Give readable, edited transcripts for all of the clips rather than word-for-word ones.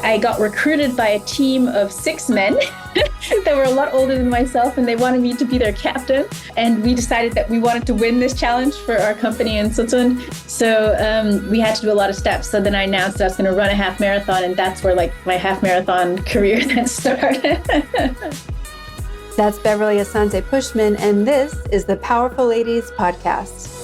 I got recruited by a team of 6 men that were a lot older than myself, and they wanted me to be their captain. And we decided that we wanted to win this challenge for our company in Switzerland. So we had to do a lot of steps. So then I announced that I was going to run a half marathon, and that's where my half marathon career then started. That's Beverly Asante Puschmann, and this is the Powerful Ladies Podcast.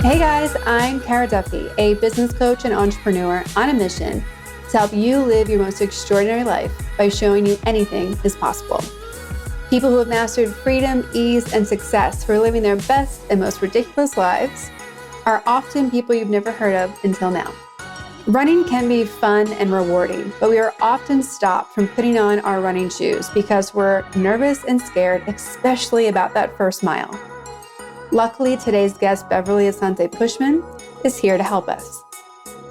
Hey guys, I'm Cara Duffy, a business coach and entrepreneur on a mission to help you live your most extraordinary life by showing you anything is possible. People who have mastered freedom, ease, and success for living their best and most ridiculous lives are often people you've never heard of until now. Running can be fun and rewarding, but we are often stopped from putting on our running shoes because we're nervous and scared, especially about that first mile. Luckily, today's guest, Beverly Asante Puschmann, is here to help us.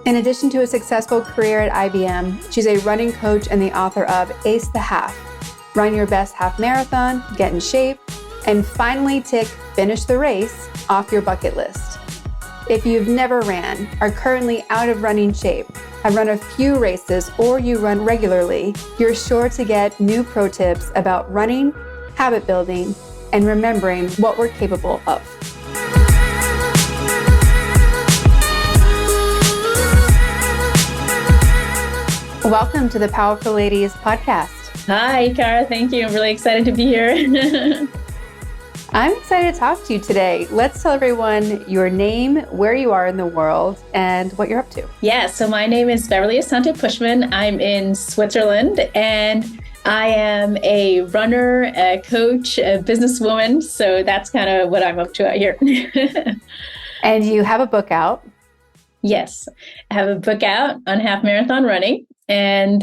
In addition to a successful career at IBM, she's a running coach and the author of Ace the Half, Run Your Best Half Marathon, Get in Shape, and finally tick Finish the Race off your bucket list. If you've never ran, are currently out of running shape, have run a few races, or you run regularly, you're sure to get new pro tips about running, habit building, and remembering what we're capable of. Welcome to the Powerful Ladies Podcast. Hi, Cara. Thank you. I'm really excited to be here. I'm excited to talk to you today. Let's tell everyone your name, where you are in the world, and what you're up to. Yeah, so my name is Beverly Asante Puschmann. I'm in Switzerland, and I am a runner, a coach, a businesswoman. So that's kind of what I'm up to out here. And you have a book out. Yes, I have a book out on half marathon running. And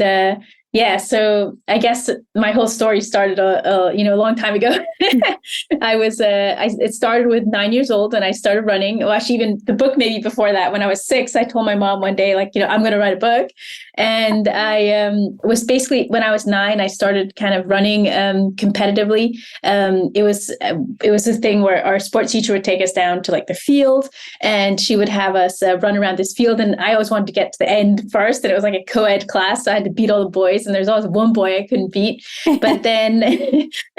so I guess my whole story started a long time ago. It started with 9 years old, and I started running. Well, actually, even the book maybe before that. When I was 6, I told my mom one day, I'm going to write a book. And I was basically, when I was 9, I started kind of running competitively. It was a thing where our sports teacher would take us down to the field, and she would have us run around this field. And I always wanted to get to the end first, and it was like a co-ed class, so I had to beat all the boys. And there's always one boy I couldn't beat. But then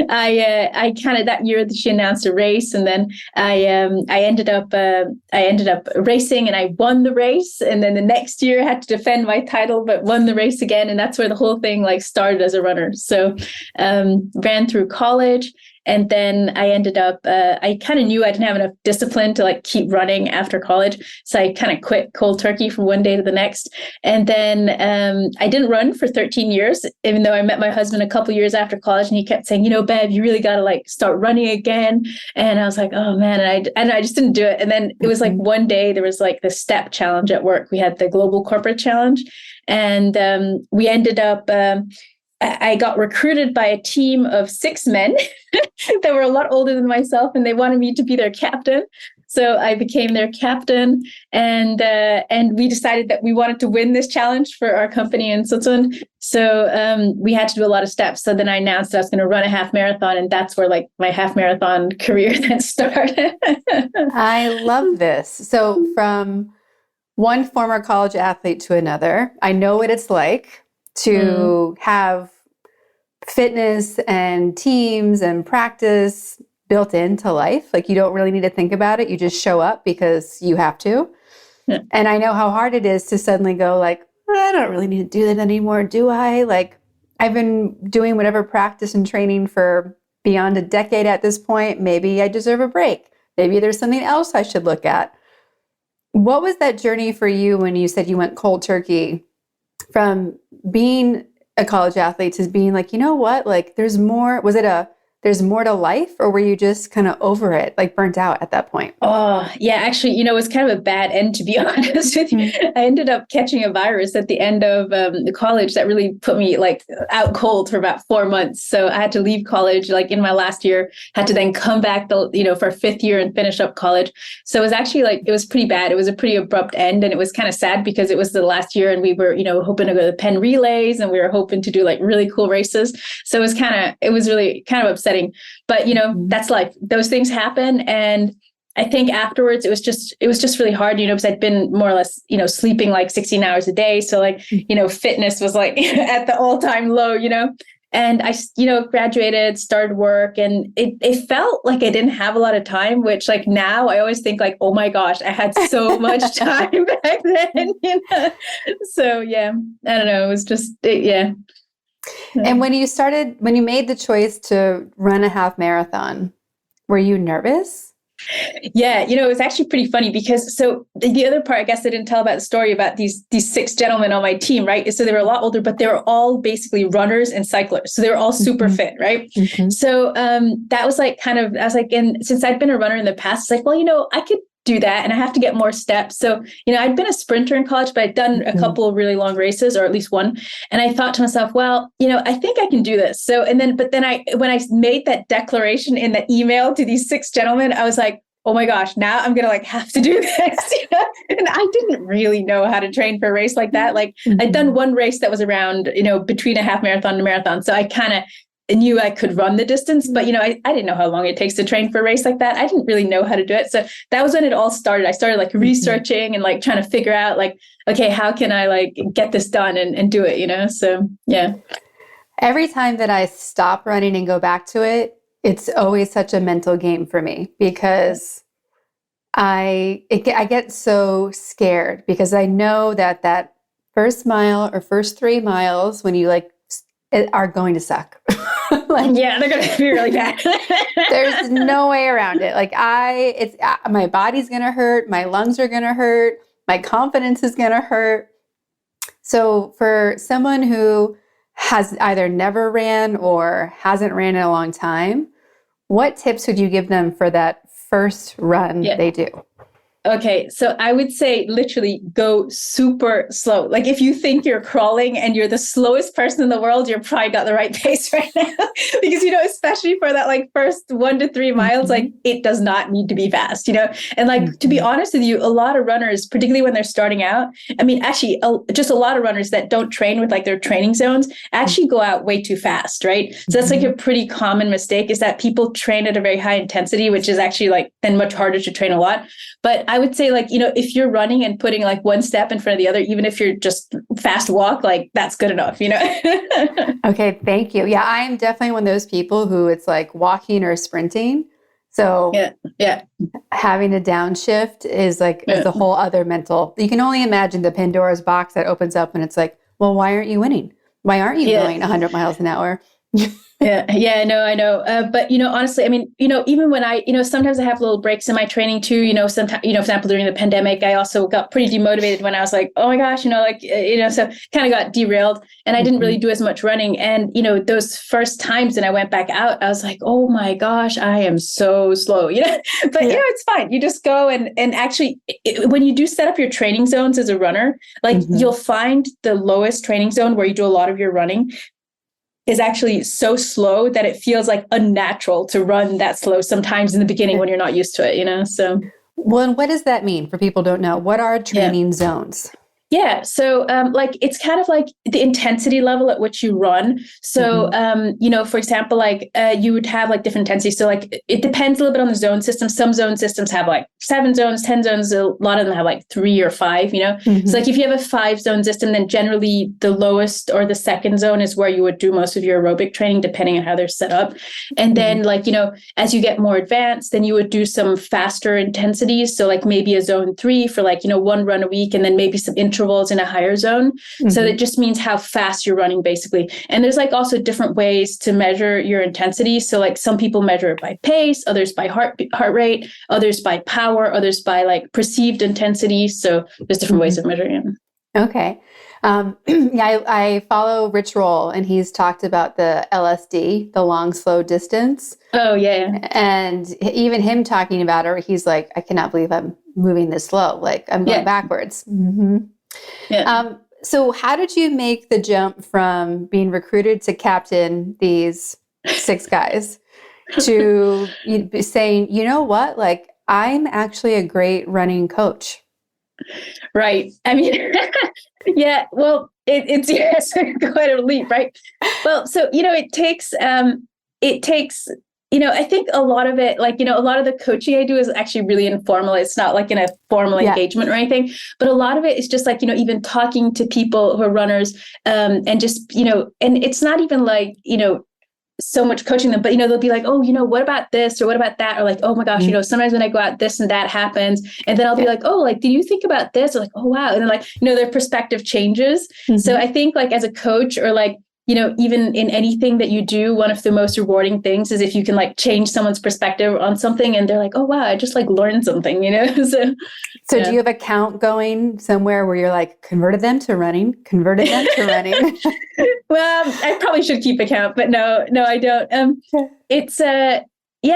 I kind of, that year she announced a race, and then I ended up racing, and I won the race. And then the next year I had to defend my title, but won the race again. And that's where the whole thing started as a runner. So ran through college. And then I ended up, I kind of knew I didn't have enough discipline to keep running after college. So I kind of quit cold turkey from one day to the next. And then I didn't run for 13 years, even though I met my husband a couple years after college, and he kept saying, Bev, you really got to start running again. And I was like, oh man. And I just didn't do it. And then it was one day there was the step challenge at work. We had the global corporate challenge, and we ended up, I got recruited by a team of 6 men that were a lot older than myself, and they wanted me to be their captain. So I became their captain, and we decided that we wanted to win this challenge for our company in Switzerland. So we had to do a lot of steps. So then I announced that I was going to run a half marathon, and that's where my half marathon career then started. I love this. So from one former college athlete to another, I know what it's like to have fitness and teams and practice built into life. You don't really need to think about it. You just show up because you have to. Yeah. And I know how hard it is to suddenly go I don't really need to do that anymore, do I? I've been doing whatever practice and training for beyond a decade at this point. Maybe I deserve a break. Maybe there's something else I should look at. What was that journey for you when you said you went cold turkey from being a college athlete to being you know what, there's more? Was it there's more to life, or were you just kind of over it, burnt out at that point? Oh, yeah, actually, it was kind of a bad end, to be honest with you. I ended up catching a virus at the end of the college that really put me out cold for about 4 months. So I had to leave college in my last year, had to then come back, for a 5th year and finish up college. So it was actually it was pretty bad. It was a pretty abrupt end, and it was kind of sad because it was the last year, and we were, hoping to go to the Penn relays, and we were hoping to do really cool races. So it was really kind of upsetting. setting. But, that's life. Those things happen. And I think afterwards it was just really hard, because I'd been more or less, sleeping like 16 hours a day. So like, fitness was like at the all-time low, and I, graduated, started work, and it felt like I didn't have a lot of time, which like now I always think like, oh my gosh, I had so much time back then, So yeah, I don't know. It was just, yeah. And when you made the choice to run a half marathon, were you nervous? Yeah, it was actually pretty funny because so the other part, I guess I didn't tell about the story about these 6 gentlemen on my team, right? So they were a lot older, but they were all basically runners and cyclists. So they were all super fit, right? So that was like kind of, I was like, and since I'd been a runner in the past, it's like, well, I could do that and I have to get more steps. So, I'd been a sprinter in college, but I'd done a couple of really long races, or at least one. And I thought to myself, well, I think I can do this. So, when I made that declaration in the email to these 6 gentlemen, I was like, oh my gosh, now I'm going to like have to do this. And I didn't really know how to train for a race like that. Like I'd done one race that was around, between a half marathon and a marathon. So I kind of knew I could run the distance, but I didn't know how long it takes to train for a race like that. I didn't really know how to do it. So that was when it all started. I started like researching and like trying to figure out like, okay, how can I like get this done and do it, So yeah. Every time that I stop running and go back to it, it's always such a mental game for me because I get so scared because I know that first mile or first 3 miles when you like are going to suck. Yeah, they're going to be really bad. There's no way around it. Like my body's going to hurt. My lungs are going to hurt. My confidence is going to hurt. So for someone who has either never ran or hasn't ran in a long time, what tips would you give them for that first run they do? Okay, so I would say literally go super slow. Like if you think you're crawling and you're the slowest person in the world, you're probably got the right pace right now. Because, especially for that like first 1 to 3 miles, like it does not need to be fast, And like, to be honest with you, a lot of runners, particularly when they're starting out, I mean, actually just a lot of runners that don't train with like their training zones actually go out way too fast, right? So that's like a pretty common mistake is that people train at a very high intensity, which is actually like then much harder to train a lot. But I would say like, if you're running and putting like one step in front of the other, even if you're just fast walk, like that's good enough, Okay. Thank you. Yeah. I am definitely one of those people who it's like walking or sprinting. So yeah. Having a downshift is like, is a whole other mental, you can only imagine the Pandora's box that opens up and it's like, well, why aren't you winning? Why aren't you going 100 miles an hour? Yeah, no, I know. But, honestly, I mean, even when I, sometimes I have little breaks in my training too, sometimes, for example, during the pandemic, I also got pretty demotivated when I was like, oh my gosh, so kind of got derailed and I didn't really do as much running. And, those first times that I went back out, I was like, oh my gosh, I am so slow, but, it's fine. You just go and actually when you do set up your training zones as a runner, like you'll find the lowest training zone where you do a lot of your running is actually so slow that it feels like unnatural to run that slow sometimes in the beginning when you're not used to it, so. Well, and what does that mean for people who don't know? What are training zones? Yeah. So, like, it's kind of like the intensity level at which you run. So, for example, like, you would have like different intensities. So like, it depends a little bit on the zone system. Some zone systems have like 7 zones, 10 zones. A lot of them have like 3 or 5, So like if you have a 5 zone system, then generally the lowest or the second zone is where you would do most of your aerobic training, depending on how they're set up. And then like, as you get more advanced, then you would do some faster intensities. So like maybe a zone 3 for like, 1 run a week, and then maybe some intervals in a higher zone. So that just means how fast you're running basically. And there's like also different ways to measure your intensity. So like some people measure it by pace, others by heart rate, others by power, others by like perceived intensity. So there's different ways of measuring it. Okay. I follow Rich Roll and he's talked about the LSD, the long, slow distance. Oh yeah. And even him talking about it, he's like, I cannot believe I'm moving this slow. Like I'm going backwards. Yeah. So how did you make the jump from being recruited to captain these 6 guys to saying, you know what, like I'm actually a great running coach? Right. I mean, yeah, well, it's quite a leap, right? Well, so, it takes I think a lot of it, like, a lot of the coaching I do is actually really informal. It's not like in a formal engagement or anything, but a lot of it is just like, even talking to people who are runners, and just, and it's not even like, so much coaching them, but, they'll be like, oh, what about this? Or what about that? Or like, oh my gosh, sometimes when I go out, this and that happens. And then I'll be like, oh, like, did you think about this? Or like, oh, wow. And then like, their perspective changes. So I think like as a coach or like, even in anything that you do, one of the most rewarding things is if you can like change someone's perspective on something and they're like, oh, wow, I just like learned something, So do you have a count going somewhere where you're like, converted them to running? Well, I probably should keep a count, but no, I don't. It's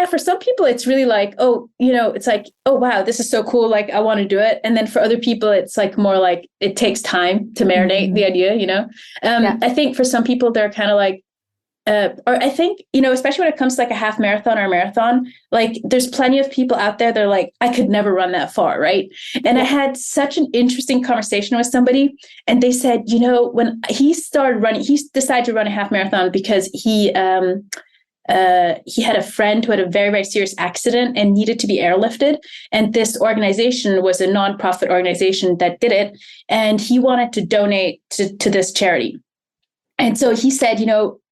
for some people, it's really like, oh, it's like, oh, wow, this is so cool. Like, I want to do it. And then for other people, it's like more like it takes time to marinate the idea, I think for some people, they're kind of like, or I think, especially when it comes to like a half marathon or a marathon, like there's plenty of people out there, they're like, I could never run that far. Right. And I had such an interesting conversation with somebody and they said, when he started running, he decided to run a half marathon because he had a friend who had a very, very serious accident and needed to be airlifted. And this organization was a nonprofit organization that did it. And he wanted to donate to this charity. And so he said,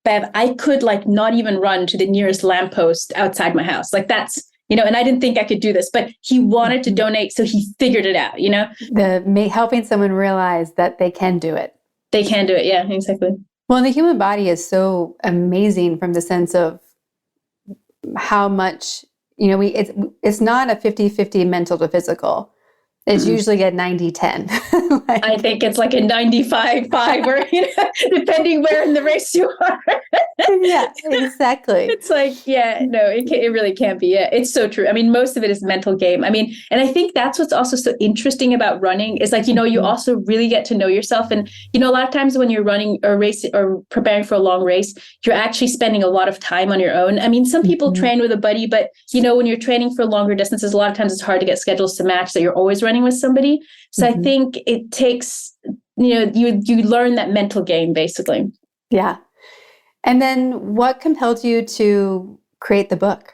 Bev, I could like not even run to the nearest lamppost outside my house. Like that's, and I didn't think I could do this, but he wanted to donate. So he figured it out, helping someone realize that they can do it. They can do it. Yeah, exactly. Well, the human body is so amazing from the sense of how much, it's not a 50-50 mental to physical. It's usually a 90-10. I think it's like a 95-5 or, depending where in the race you are. Yeah, exactly. It's like, it really can't be. Yeah, it's so true. I mean, most of it is mental game. I mean, and I think that's what's also so interesting about running is like, you also really get to know yourself. And, a lot of times when you're running a race or preparing for a long race, you're actually spending a lot of time on your own. I mean, some people train with a buddy, but, when you're training for longer distances, a lot of times it's hard to get schedules to match that you're always running with somebody. So I think it takes, you learn that mental game basically. Yeah. And then what compelled you to create the book?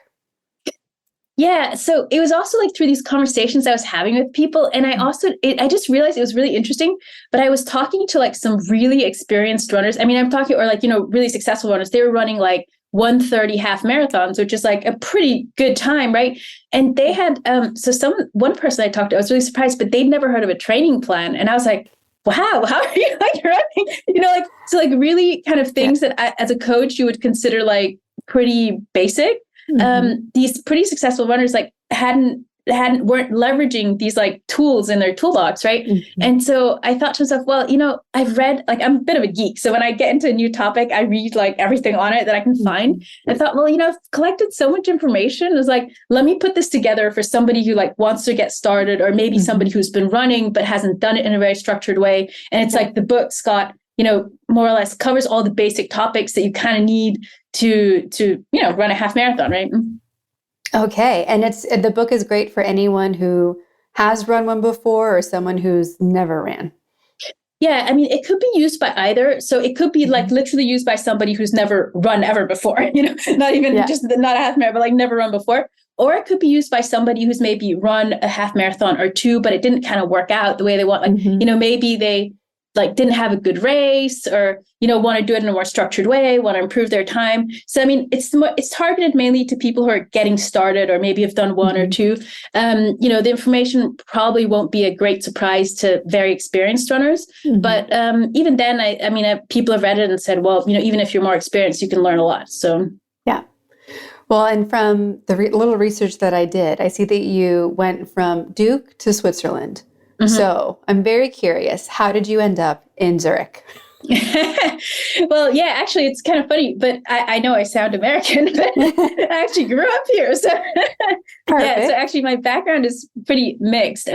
Yeah. So it was also like through these conversations I was having with people. And I just realized it was really interesting, but I was talking to like some really experienced runners. I mean, I'm talking, or like, really successful runners. They were running like 1:30 half marathons, which is like a pretty good time. Right. And they had, one person I talked to, I was really surprised, but they'd never heard of a training plan. And I was like, wow, how are you like running? So like really kind of things that as a coach, you would consider like pretty basic. These pretty successful runners like weren't leveraging these like tools in their toolbox, right? And so I thought to myself, well, I've read, like, I'm a bit of a geek. So when I get into a new topic, I read like everything on it that I can find. I thought, well, I've collected so much information. It was like, let me put this together for somebody who like wants to get started, or maybe somebody who's been running but hasn't done it in a very structured way. And it's like the book's got, more or less covers all the basic topics that you kind of need to run a half marathon, right? Okay. And the book is great for anyone who has run one before or someone who's never ran. Yeah. I mean, it could be used by either. So it could be like literally used by somebody who's never run ever before, not even just not a half marathon, but like never run before. Or it could be used by somebody who's maybe run a half marathon or two, but it didn't kind of work out the way they want. Like, maybe they like didn't have a good race, or, want to do it in a more structured way, want to improve their time. So, I mean, it's targeted mainly to people who are getting started or maybe have done one or two. The information probably won't be a great surprise to very experienced runners. But even then, I mean, people have read it and said, well, even if you're more experienced, you can learn a lot. So, yeah. Well, and from the little research that I did, I see that you went from Duke to Switzerland. So I'm very curious, how did you end up in Zurich? Well, yeah, actually, it's kind of funny, but I know I sound American, but I actually grew up here. So yeah, so actually my background is pretty mixed.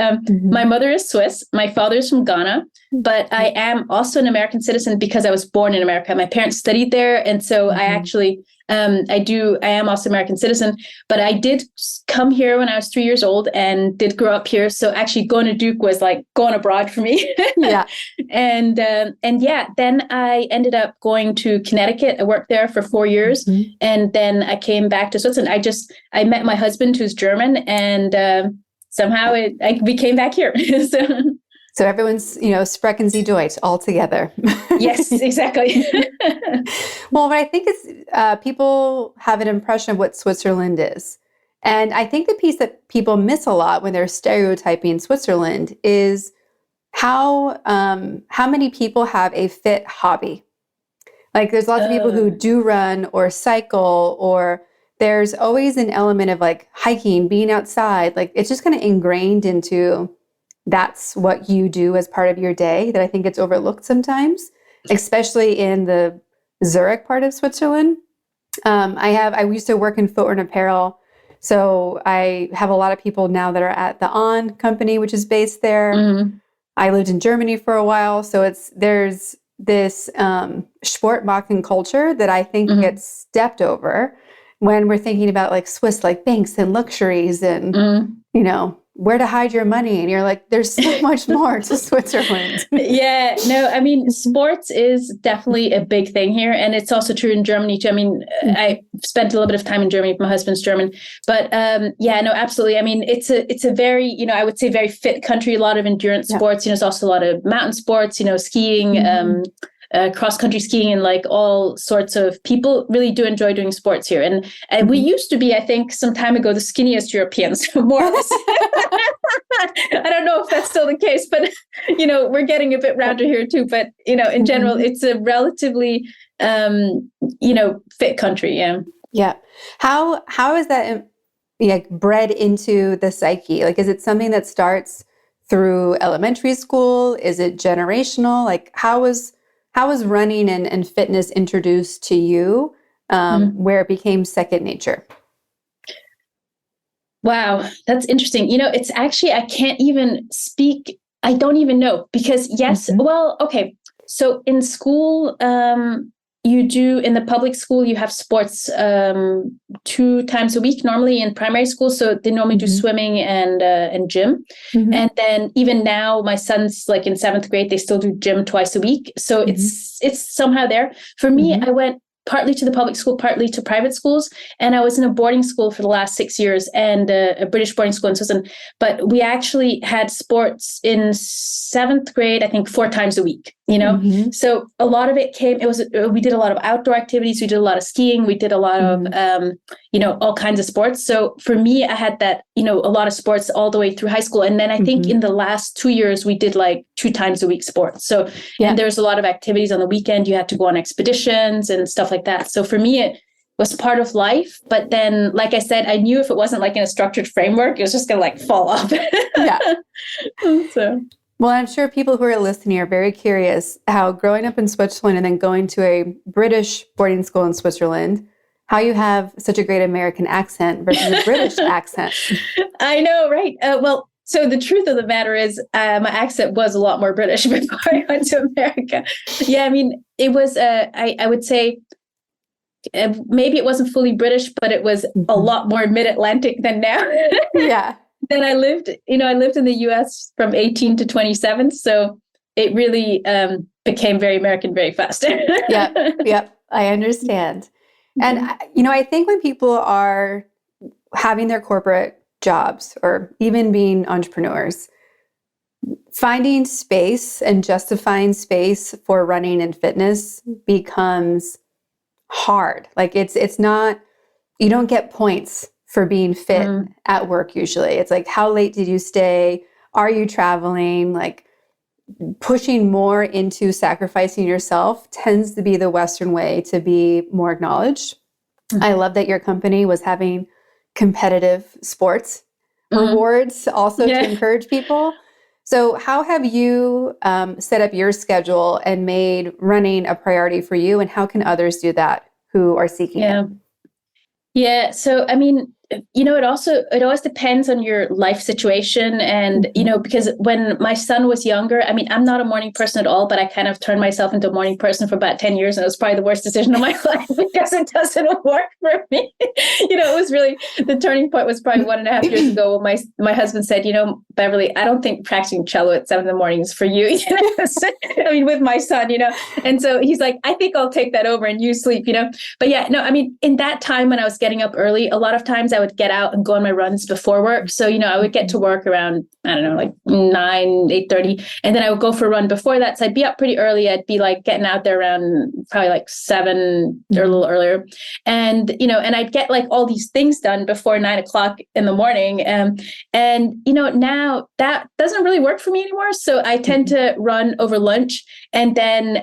My mother is Swiss. My father is from Ghana, but I am also an American citizen because I was born in America. My parents studied there. And so I actually I am also American citizen, but I did come here when I was 3 years old and did grow up here. So actually going to Duke was like going abroad for me. Yeah. And yeah, then I ended up going to Connecticut. I worked there for 4 years. Mm-hmm. And then I came back to Switzerland. I met my husband who's German, and somehow we came back here. So everyone's, Sprechen Sie Deutsch all together. Yes, exactly. Well, but I think it's people have an impression of what Switzerland is. And I think the piece that people miss a lot when they're stereotyping Switzerland is how many people have a fit hobby. Like there's lots of people who do run or cycle, or there's always an element of like hiking, being outside. Like it's just kind of ingrained into that's what you do as part of your day, that I think it's overlooked sometimes, especially in the Zurich part of Switzerland. I used to work in footwear and apparel. So I have a lot of people now that are at the On company, which is based there. Mm-hmm. I lived in Germany for a while. So there's this Sportmachen culture that I think mm-hmm. gets stepped over when we're thinking about like Swiss, like banks and luxuries and, where to hide your money. And you're like, there's so much more to Switzerland. Yeah, no, I mean, sports is definitely a big thing here. And it's also true in Germany too. I mean, I spent a little bit of time in Germany. My husband's German, but yeah, no, absolutely. I mean, it's a very, I would say very fit country, a lot of endurance sports, there's also a lot of mountain sports, skiing, mm-hmm. Cross-country skiing, and like all sorts of people really do enjoy doing sports here. And mm-hmm. we used to be, I think, some time ago, the skinniest Europeans, more or less. I don't know if that's still the case, but, we're getting a bit rounder here too. But, in general, mm-hmm. it's a relatively, fit country. Yeah. Yeah. How is that bred into the psyche? Like, is it something that starts through elementary school? Is it generational? Like, how was running and fitness introduced to you, where it became second nature? Wow, that's interesting. It's actually, I can't even speak. I don't even know because yes, mm-hmm. well, okay. So in school, in the public school, you have sports 2 times a week, normally in primary school. So they normally mm-hmm. do swimming and gym. Mm-hmm. And then even now, my son's like in 7th grade, they still do gym twice a week. So mm-hmm. it's somehow there. For me, mm-hmm. I went partly to the public school, partly to private schools. And I was in a boarding school for the last 6 years, and a British boarding school in Switzerland. But we actually had sports in 7th grade, I think 4 times a week, Mm-hmm. So a lot of it we did a lot of outdoor activities. We did a lot of skiing. We did a lot mm-hmm. of, all kinds of sports. So for me, I had that, a lot of sports all the way through high school. And then I think mm-hmm. in the last 2 years, we did like 2 times a week sports. So and there's a lot of activities on the weekend. You had to go on expeditions and stuff like that. So for me, it was part of life. But then, like I said, I knew if it wasn't like in a structured framework, it was just going to like fall off. Yeah. So. Well, I'm sure people who are listening are very curious how growing up in Switzerland and then going to a British boarding school in Switzerland, how you have such a great American accent versus a British accent. I know, right? Well, so the truth of the matter is my accent was a lot more British before I went to America. Yeah, I mean, it was, I would say, maybe it wasn't fully British, but it was mm-hmm. a lot more mid-Atlantic than now. Yeah. Then I lived in the US from 18 to 27. So it really became very American very fast. Yep. I understand. And, I think when people are having their corporate jobs or even being entrepreneurs, finding space and justifying space for running and fitness becomes hard. Like it's not, you don't get points for being fit at work usually. It's like, how late did you stay? Are you traveling? Like pushing more into sacrificing yourself tends to be the Western way to be more acknowledged. Mm-hmm. I love that your company was having competitive sports rewards also to encourage people. So how have you set up your schedule and made running a priority for you? And how can others do that who are seeking it? Yeah. So, I mean, it always depends on your life situation. And, because when my son was younger, I mean, I'm not a morning person at all, but I kind of turned myself into a morning person for about 10 years. And it was probably the worst decision of my life because it doesn't work for me. It was really, the turning point was probably 1.5 years ago when my husband said, Beverly, I don't think practicing cello at 7 a.m. is for you. I mean, with my son, and so he's like, I think I'll take that over and you sleep, but yeah, no, I mean, in that time when I was getting up early, a lot of times I would get out and go on my runs before work. So, I would get to work around, I don't know, like 8:30. And then I would go for a run before that. So I'd be up pretty early. I'd be like getting out there around probably like 7 or a little earlier. And, and I'd get like all these things done before 9 o'clock in the morning. And, now that doesn't really work for me anymore. So I tend to run over lunch. And then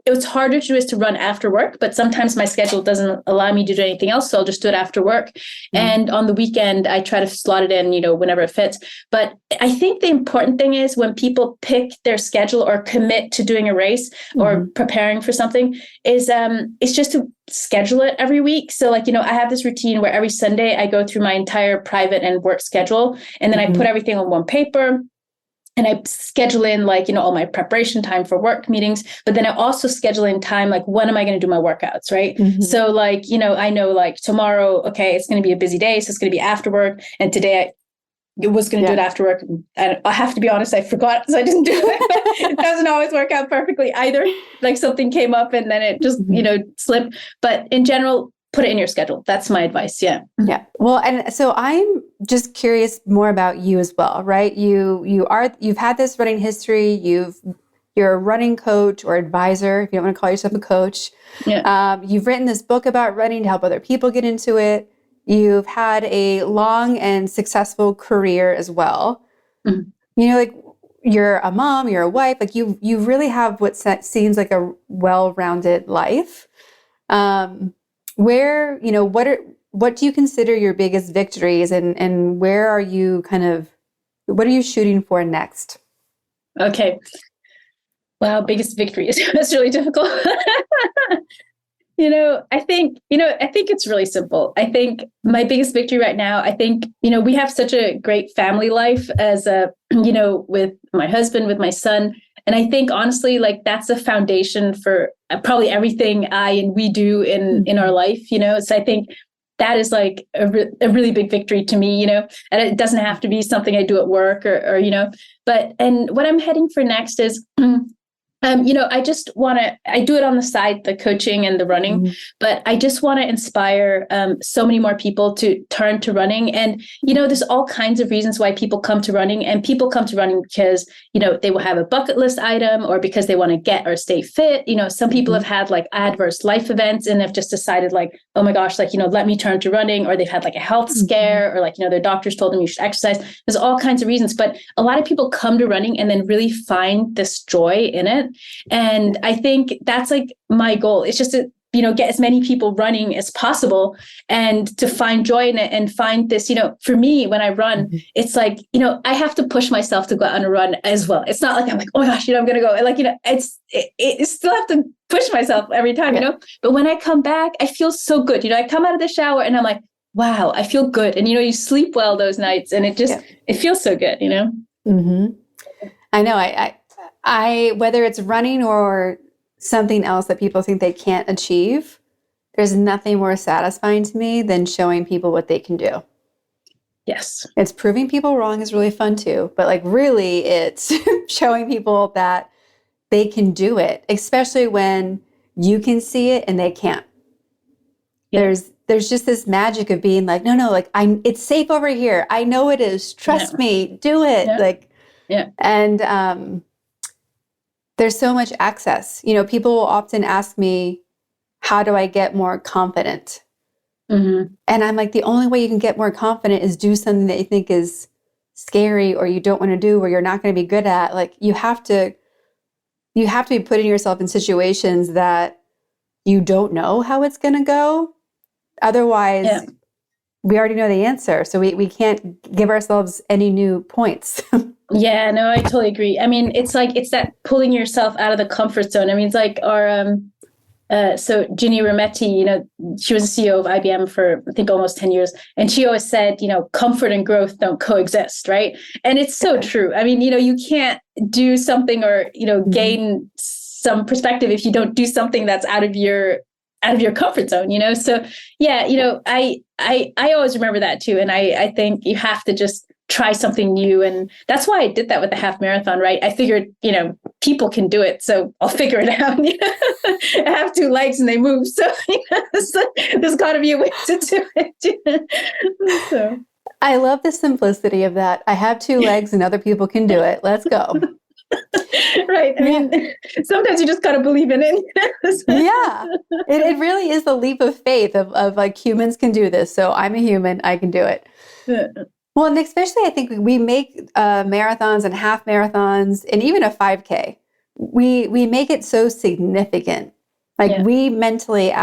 it's harder to do is to run after work, but sometimes my schedule doesn't allow me to do anything else. So I'll just do it after work. And on the weekend, I try to slot it in, whenever it fits. But I think the important thing is when people pick their schedule or commit to doing a race or preparing for something is it's just to schedule it every week. So like, I have this routine where every Sunday I go through my entire private and work schedule, and then I put everything on one paper. And I schedule in like, all my preparation time for work meetings, but then I also schedule in time, like, when am I going to do my workouts? Right. So like, I know like tomorrow, okay, it's going to be a busy day. So it's going to be after work. And today I was going to do it after work. And I have to be honest, I forgot. So I didn't do it. It doesn't always work out perfectly either. Like something came up and then it just, slipped. But in general, put it in your schedule. That's my advice. Yeah. Yeah. Well, and so I'm just curious more about you as well, right? You've had this running history. You're a running coach or advisor, if you don't want to call yourself a coach. Yeah. You've written this book about running to help other people get into it. You've had a long and successful career as well. Like you're a mom, you're a wife, like you really have what seems like a well-rounded life. Where, what do you consider your biggest victories, and where are you what are you shooting for next? Okay. Wow. Biggest victories. That's really difficult. I think it's really simple. I think my biggest victory right now, I think, we have such a great family life as with my husband, with my son. And I think honestly, like that's the foundation for probably everything I and we do in our life, So I think that is like a really big victory to me, and it doesn't have to be something I do at work or and what I'm heading for next is, I just I do it on the side, the coaching and the running, but I just want to inspire so many more people to turn to running. And, there's all kinds of reasons why people come to running, and people come to running because, they will have a bucket list item or because they want to get or stay fit. Some people have had like adverse life events and have just decided like, oh my gosh, like, let me turn to running, or they've had like a health scare or like, their doctors told them you should exercise. There's all kinds of reasons, but a lot of people come to running and then really find this joy in it. And I think that's like my goal. It's just to, get as many people running as possible and to find joy in it and find this, for me, when I run, it's like, I have to push myself to go out on a run as well. It's not like I'm like, oh my gosh, I'm going to go. Like, it still have to push myself every time, but when I come back, I feel so good. I come out of the shower and I'm like, wow, I feel good. And, you sleep well those nights and it feels so good, I know. I whether it's running or something else that people think they can't achieve, there's nothing more satisfying to me than showing people what they can do. Yes. It's proving people wrong is really fun too, but like really it's showing people that they can do it, especially when you can see it and they can't. Yeah. There's just this magic of being like, no, like it's safe over here. I know it is. Trust me, do it. And there's so much access. People will often ask me, how do I get more confident? And I'm like, the only way you can get more confident is do something that you think is scary or you don't want to do or you're not going to be good at. Like you have to be putting yourself in situations that you don't know how it's going to go. Otherwise, we already know the answer. So we can't give ourselves any new points. Yeah, no, I totally agree. I mean, it's that pulling yourself out of the comfort zone. I mean, it's like our So Ginny Rometty, she was the CEO of IBM for, I think, almost 10 years. And she always said, comfort and growth don't coexist, right? And it's so true. I mean, you can't do something or, gain some perspective if you don't do something that's out of your comfort zone, So yeah, I always remember that too. And I think you have to just try something new. And that's why I did that with the half marathon, right? I figured, people can do it. So I'll figure it out. I have two legs and they move. So, there's gotta be a way to do it. So I love the simplicity of that. I have two legs and other people can do it. Let's go. Right. I mean, sometimes you just got to believe in it. Yeah. It really is the leap of faith of like humans can do this. So I'm a human. I can do it. Well, and especially I think we make marathons and half marathons and even a 5K. We make it so significant. Like we mentally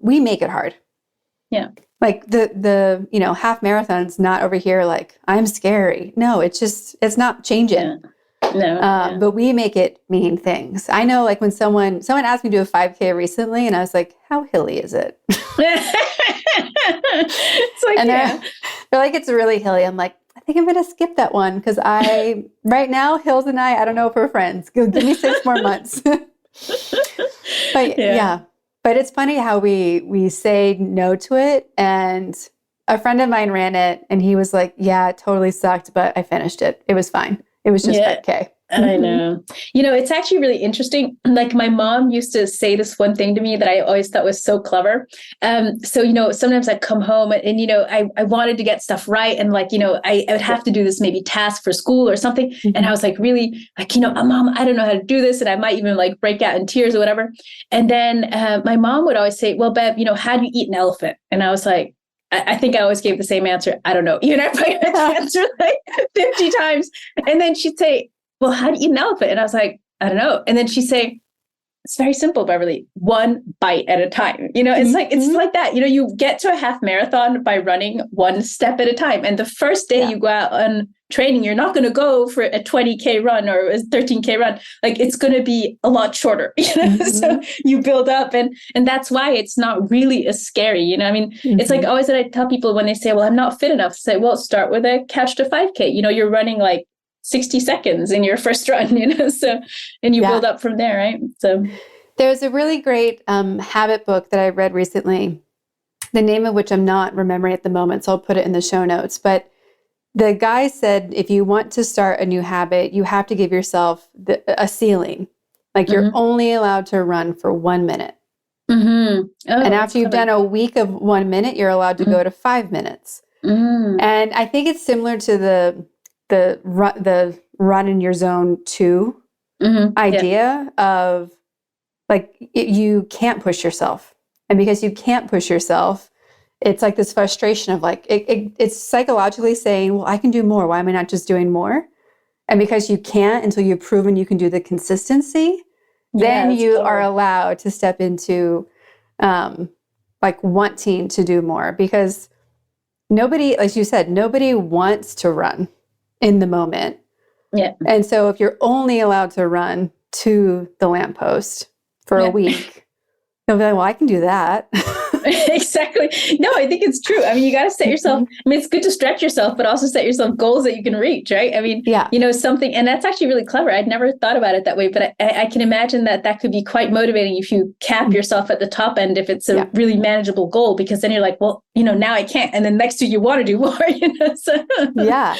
we make it hard. Yeah. Like the half marathon's not over here like I'm scary. No, it's not changing. Yeah. No, but we make it mean things. I know, like when someone asked me to do a 5K recently, and I was like, "How hilly is it?" It's like, and they're like, "It's really hilly." I'm like, "I think I'm going to skip that one because right now, Hills and I don't know if we're friends. Give me 6 more months." But but it's funny how we say no to it. And a friend of mine ran it, and he was like, "Yeah, it totally sucked, but I finished it. It was fine." It was just 5K. I know. It's actually really interesting. Like my mom used to say this one thing to me that I always thought was so clever. So, sometimes I'd come home and I wanted to get stuff right. And like, I would have to do this maybe task for school or something. And I was like, really like, Mom, I don't know how to do this. And I might even like break out in tears or whatever. And then my mom would always say, well, Bev, how do you eat an elephant? And I was like, I think I always gave the same answer. I don't know. I probably had to answer like 50 times. And then she'd say, well, how do you eat an elephant? And I was like, I don't know. And then she'd say, it's very simple, Beverly, one bite at a time. It's like that. You get to a half marathon by running one step at a time. And the first day you go out on training, you're not going to go for a 20K run or a 13K run. Like it's going to be a lot shorter. So you build up and that's why it's not really as scary. It's like always that I tell people when they say, well, I'm not fit enough, to say, well, start with a couch to 5K. You're running like 60 seconds in your first run, so, and you build up from there, right? So there's a really great habit book that I read recently, the name of which I'm not remembering at the moment, so I'll put it in the show notes. But the guy said, if you want to start a new habit, you have to give yourself a ceiling. Like you're only allowed to run for 1 minute. And after you've done a week of 1 minute, you're allowed to go to 5 minutes. And I think it's similar to the run in your zone 2 idea of like you can't push yourself. And because you can't push yourself, it's like this frustration of like, it's psychologically saying, well, I can do more. Why am I not just doing more? And because you can't until you've proven you can do the consistency, then you are allowed to step into like wanting to do more. Because nobody, like you said, nobody wants to run in the moment. Yeah. And so if you're only allowed to run to the lamppost for a week, you'll be like, well, I can do that. Exactly. No, I think it's true. You got to set yourself, it's good to stretch yourself, but also set yourself goals that you can reach, right? Something, and that's actually really clever. I'd never thought about it that way, but I can imagine that could be quite motivating if you cap yourself at the top end, if it's a really manageable goal, because then you're like, well, now I can't. And then next year you want to do more, So. Yeah.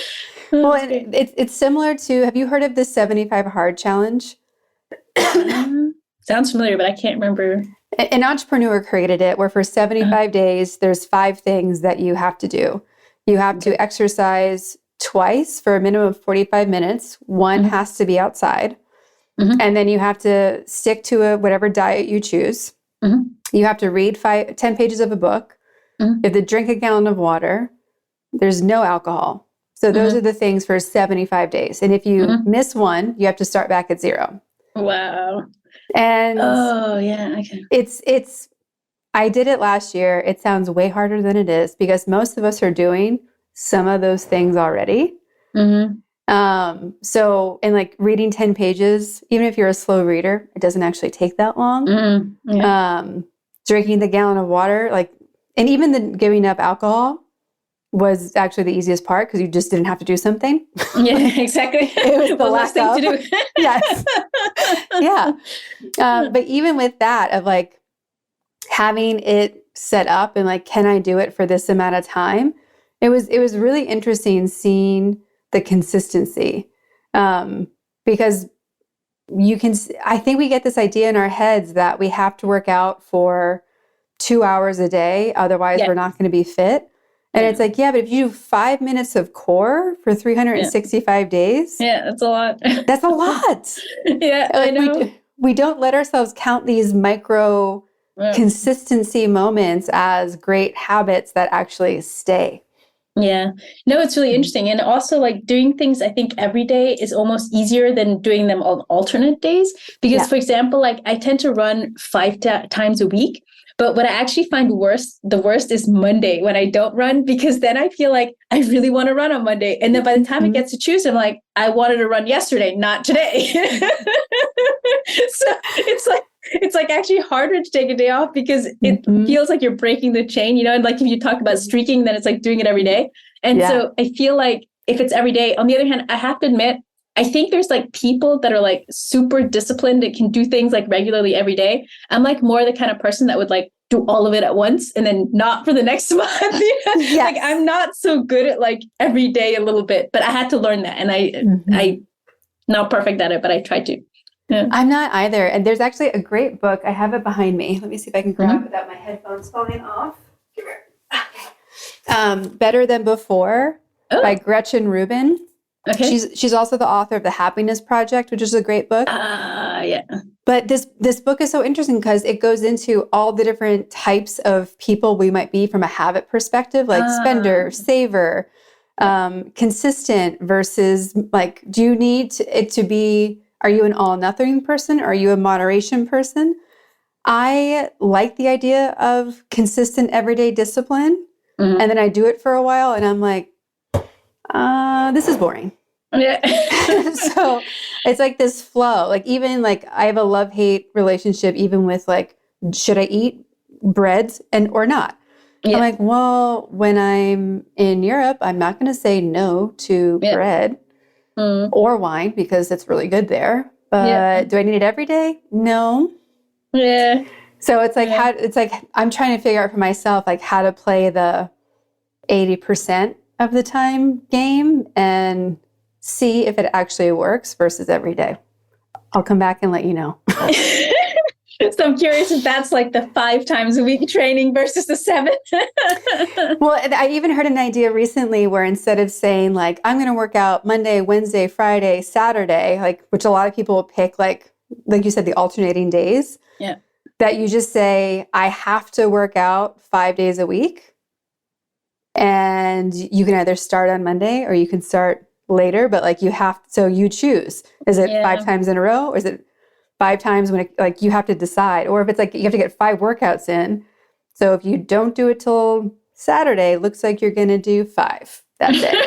Well, and it's similar to, have you heard of the 75 Hard Challenge? Sounds familiar, but I can't remember. An entrepreneur created it where for 75 days, there's 5 things that you have to do. You have to exercise twice for a minimum of 45 minutes. One has to be outside. And then you have to stick to whatever diet you choose. You have to read 10 pages of a book. You have to drink a gallon of water. There's no alcohol. So those are the things for 75 days. And if you miss one, you have to start back at 0. Wow. And okay. It's I did it last year. It sounds way harder than it is because most of us are doing some of those things already. So, and like reading 10 pages, even if you're a slow reader, it doesn't actually take that long. Drinking the gallon of water, like, and even the giving up alcohol was actually the easiest part because you just didn't have to do something. Yeah, exactly. It was the last thing to do. Yes. Yeah. But even with that, of like having it set up and like, can I do it for this amount of time? It was really interesting seeing the consistency, because I think we get this idea in our heads that we have to work out for 2 hours a day. Otherwise we're not going to be fit. And it's like, yeah, but if you do 5 minutes of core for 365 days. Yeah, that's a lot. That's a lot. Yeah, like I know. We don't let ourselves count these micro consistency moments as great habits that actually stay. Yeah. No, it's really interesting. And also like doing things, I think every day is almost easier than doing them on alternate days. Because for example, like I tend to run 5 times a week. But what I actually find the worst is Monday when I don't run, because then I feel like I really want to run on Monday. And then by the time it gets to Tuesday, I'm like, I wanted to run yesterday, not today. So it's like actually harder to take a day off because it feels like you're breaking the chain, and like if you talk about streaking, then it's like doing it every day. And so I feel like if it's every day, on the other hand, I have to admit, I think there's like people that are like super disciplined and can do things like regularly every day. I'm like more the kind of person that would like do all of it at once and then not for the next month. Yes. Like I'm not so good at like every day a little bit, but I had to learn that. And I not perfect at it, but I tried to. Yeah. I'm not either. And there's actually a great book. I have it behind me. Let me see if I can grab it without my headphones falling off. Okay. Better Than Before by Gretchen Rubin. Okay. She's also the author of The Happiness Project, which is a great book. Yeah. But this book is so interesting because it goes into all the different types of people we might be from a habit perspective, like spender, saver, consistent versus like, do you need it to be, are you an all-nothing person? Or are you a moderation person? I like the idea of consistent everyday discipline. And then I do it for a while and I'm like, this is boring. Yeah. So it's like this flow. Like even like I have a love-hate relationship even with like, should I eat breads or not? Yeah. I'm like, well, when I'm in Europe, I'm not going to say no to bread or wine because it's really good there. But do I need it every day? No. Yeah. So it's like I'm trying to figure out for myself like how to play the 80% of the time game and see if it actually works versus every day. I'll come back and let you know. So I'm curious if that's like the 5 times a week training versus the 7. Well, I even heard an idea recently where instead of saying like, I'm going to work out Monday, Wednesday, Friday, Saturday, like, which a lot of people will pick, like you said, the alternating days. Yeah. That you just say, I have to work out 5 days a week. And you can either start on Monday or you can start later, but like so you choose. Is it 5 times in a row or is it 5 times when like you have to decide? Or if it's like you have to get 5 workouts in. So if you don't do it till Saturday, looks like you're going to do 5 that day.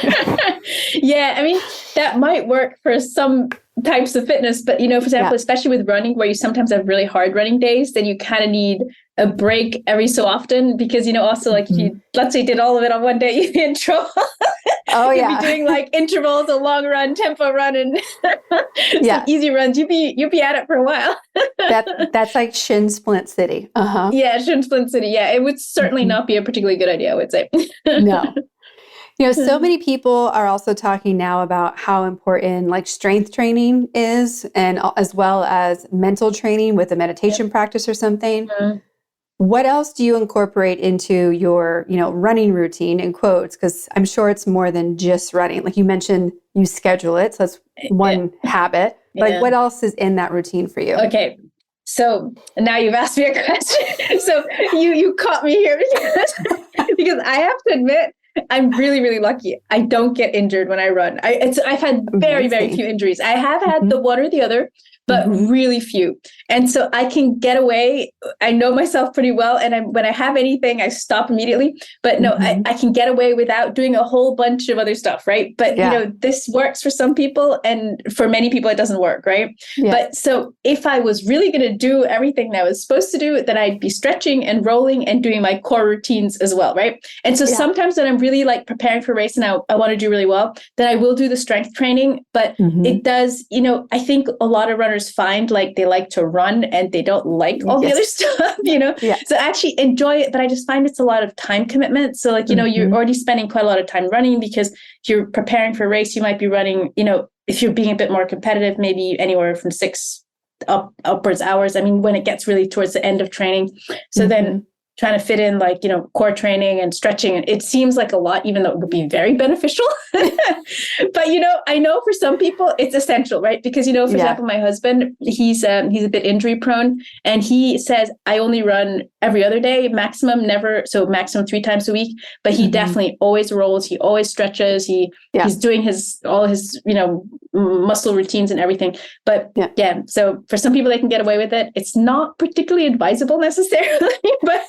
Yeah, I mean, that might work for some types of fitness, but for example, especially with running where you sometimes have really hard running days, then you kind of need a break every so often because also like if you let's say did all of it on one day, you'd be in trouble. Oh yeah. You'd be doing like intervals, a long run, tempo run, and some easy runs. You'd be at it for a while. That's like shin splint city. Yeah, shin splint city. Yeah, it would certainly not be a particularly good idea, I would say. No. So many people are also talking now about how important like strength training is, and as well as mental training with a meditation practice or something. What else do you incorporate into your, running routine in quotes? Because I'm sure it's more than just running. Like you mentioned, you schedule it. So that's one habit. Like what else is in that routine for you? Okay. So now you've asked me a question. So you caught me here because I have to admit, I'm really, really lucky. I don't get injured when I run. I've had very, very few injuries. I have had the one or the other, but really few. And so I can get away. I know myself pretty well. And when I have anything, I stop immediately. But no, I can get away without doing a whole bunch of other stuff, right? But, this works for some people. And for many people, it doesn't work, right? Yeah. But so if I was really going to do everything that I was supposed to do, then I'd be stretching and rolling and doing my core routines as well, right? And so sometimes when I'm really like preparing for a race and I want to do really well, then I will do the strength training. But it does, I think a lot of runners find like they like to run and they don't like all the other stuff, So actually enjoy it, but I just find it's a lot of time commitment. So like, you're already spending quite a lot of time running because if you're preparing for a race, you might be running, if you're being a bit more competitive, maybe anywhere from 6 upwards hours. I mean, when it gets really towards the end of training. So then trying to fit in like, core training and stretching. It seems like a lot, even though it would be very beneficial. But, I know for some people it's essential, right? Because, for example, my husband, he's a bit injury prone and he says, I only run every other day, maximum 3 times a week. But he definitely always rolls. He always stretches. He's doing all his, muscle routines and everything. But so for some people, they can get away with it. It's not particularly advisable necessarily, but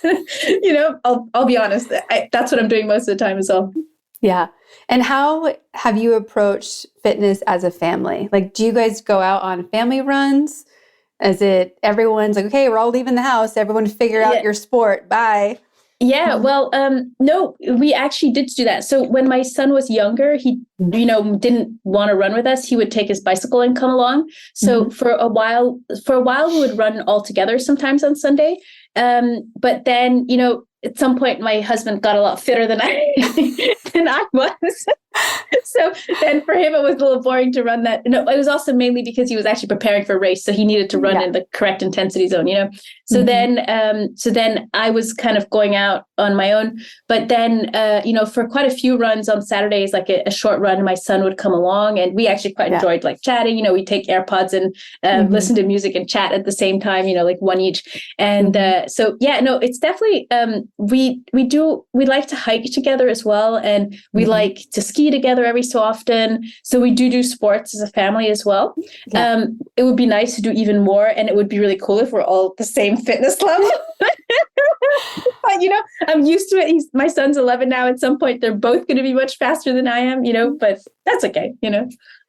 I'll be honest. That's what I'm doing most of the time as well. Yeah. And how have you approached fitness as a family? Like, do you guys go out on family runs? Is it everyone's like, okay, we're all leaving the house. Everyone figure out your sport. Bye. Yeah, well, no, we actually did do that. So when my son was younger, he, didn't want to run with us. He would take his bicycle and come along. So for a while, we would run all together sometimes on Sunday. But then, at some point, my husband got a lot fitter than I was. So then for him, it was a little boring to run that. No, it was also mainly because he was actually preparing for a race. So he needed to run in the correct intensity zone, So then I was kind of going out on my own. But then, for quite a few runs on Saturdays, like a short run, my son would come along and we actually quite enjoyed like chatting. We take AirPods and listen to music and chat at the same time, like one each. And it's definitely, we like to hike together as well. And we like to ski together every so often. So we do sports as a family as well. Yeah. It would be nice to do even more. And it would be really cool if we're all the same fitness level. But, I'm used to it. My son's 11 now. At some point, they're both going to be much faster than I am, but that's okay, So.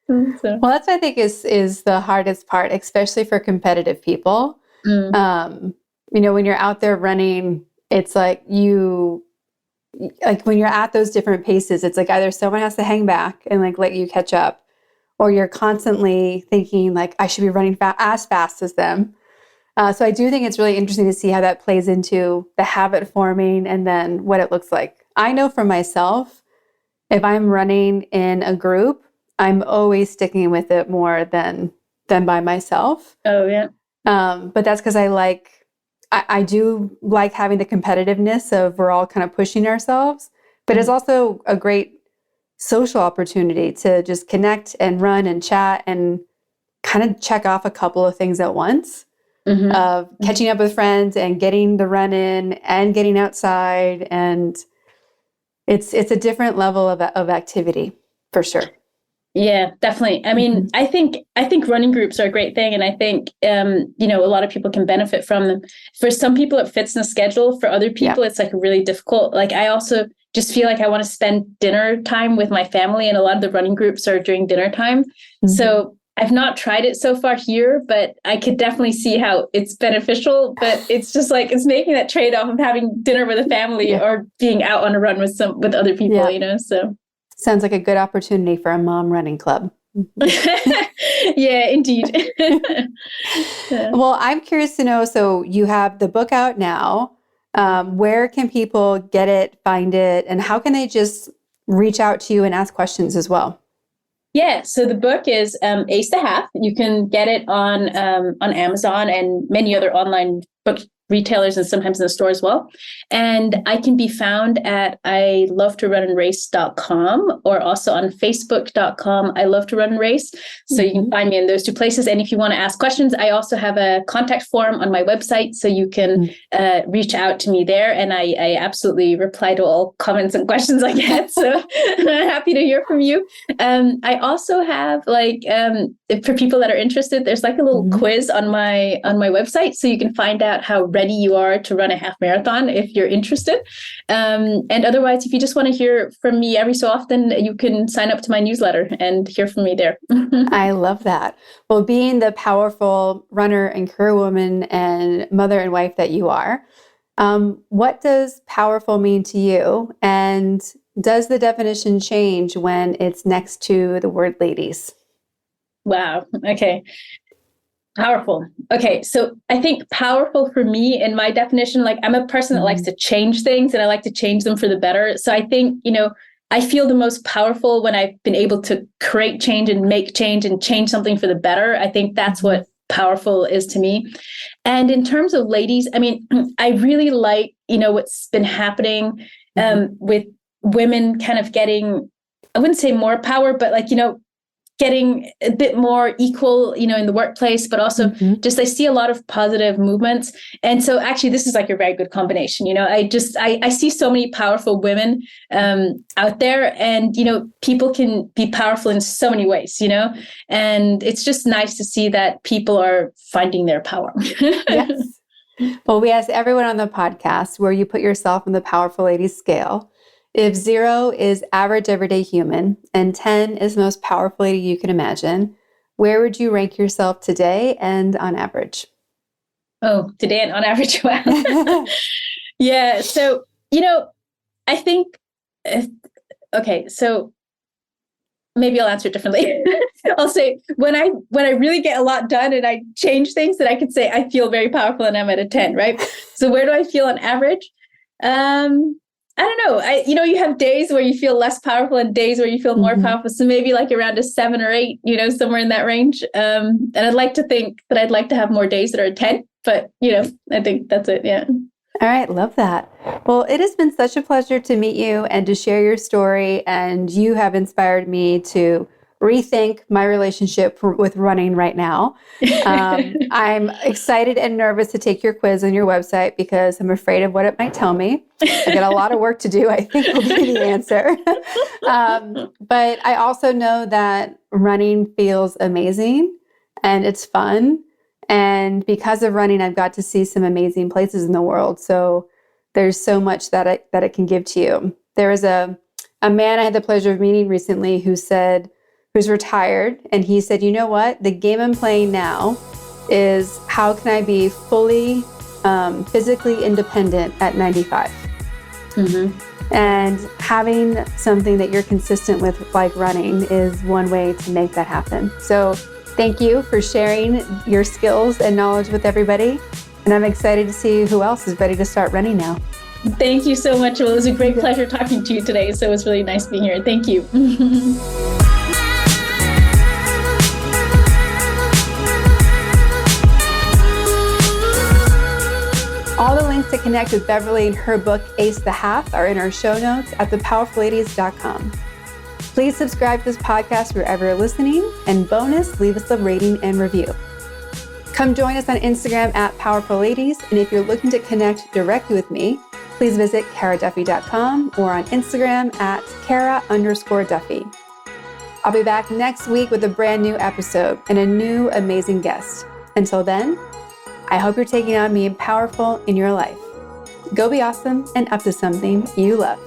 Well, that's, I think, is the hardest part, especially for competitive people. When you're out there running, it's like when you're at those different paces, it's like either someone has to hang back and like let you catch up, or you're constantly thinking like, I should be running as fast as them. So I do think it's really interesting to see how that plays into the habit forming and then what it looks like. I know for myself, if I'm running in a group, I'm always sticking with it more than by myself. Oh, yeah. But that's because I do like having the competitiveness of we're all kind of pushing ourselves, but it's also a great social opportunity to just connect and run and chat and kind of check off a couple of things at once. Of catching up with friends and getting the run in and getting outside. And it's a different level of activity for sure. Yeah, definitely. I mean, I think running groups are a great thing. And I think, a lot of people can benefit from them. For some people, it fits in the schedule. For other people, it's like really difficult. Like I also just feel like I want to spend dinner time with my family. And a lot of the running groups are during dinner time. So I've not tried it so far here, but I could definitely see how it's beneficial. But it's just like, it's making that trade-off of having dinner with a family or being out on a run with other people, so. Sounds like a good opportunity for a mom running club. Yeah, indeed. Well, I'm curious to know, so you have the book out now. Where can people get it, find it, and how can they just reach out to you and ask questions as well? Yeah, so the book is Ace the Half. You can get it on Amazon and many other online retailers and sometimes in the store as well. And I can be found at ilovetorunandrace.com or also on facebook.com, I love to run and race. So you can find me in those two places. And if you want to ask questions, I also have a contact form on my website, so you can reach out to me there. And I absolutely reply to all comments and questions I get. So I'm happy to hear from you. I also have for people that are interested, there's like a little quiz on my website, so you can find out how ready you are to run a half marathon if you're interested. And otherwise, if you just want to hear from me every so often, you can sign up to my newsletter and hear from me there. I love that. Well, being the powerful runner and career woman and mother and wife that you are, what does powerful mean to you? And does the definition change when it's next to the word ladies? Wow. Okay. Powerful. Okay. So I think powerful for me, in my definition, like I'm a person that likes to change things and I like to change them for the better. So I think, I feel the most powerful when I've been able to create change and make change and change something for the better. I think that's what powerful is to me. And in terms of ladies, I mean, I really like, what's been happening with women kind of getting, I wouldn't say more power, but getting a bit more equal, in the workplace, but also just, I see a lot of positive movements. And so actually this is like a very good combination. I see so many powerful women out there, and, people can be powerful in so many ways, and it's just nice to see that people are finding their power. Yes. Well, we ask everyone on the podcast where you put yourself on the powerful ladies scale. If 0 is average everyday human and 10 is the most powerful lady you can imagine, where would you rank yourself today and on average? Oh, today and on average. Wow. Yeah. So, I think, okay, so maybe I'll answer it differently. I'll say when I really get a lot done and I change things, that I could say I feel very powerful and I'm at a 10, right? So where do I feel on average? I don't know. You have days where you feel less powerful and days where you feel more powerful. So maybe like around a 7 or 8, somewhere in that range. And I'd like to think that I'd like to have more days that are a 10, but I think that's it. Yeah. All right. Love that. Well, it has been such a pleasure to meet you and to share your story. And you have inspired me to rethink my relationship with running right now. I'm excited and nervous to take your quiz on your website because I'm afraid of what it might tell me. I got a lot of work to do, I think will be the answer. But I also know that running feels amazing and it's fun. And because of running, I've got to see some amazing places in the world. So there's so much that it can give to you. There was a man I had the pleasure of meeting recently who's retired. And he said, you know what? The game I'm playing now is how can I be fully physically independent at 95? And having something that you're consistent with, like running, is one way to make that happen. So thank you for sharing your skills and knowledge with everybody. And I'm excited to see who else is ready to start running now. Thank you so much. Well, it was a great pleasure talking to you today. So it was really nice being here. Thank you. All the links to connect with Beverly and her book, Ace the Half, are in our show notes at thepowerfulladies.com. Please subscribe to this podcast wherever you're listening, and bonus, leave us a rating and review. Come join us on Instagram at Powerful Ladies, and if you're looking to connect directly with me, please visit karaduffy.com or on Instagram at kara_Duffy. I'll be back next week with a brand new episode and a new amazing guest. Until then, I hope you're taking on being powerful in your life. Go be awesome and up to something you love.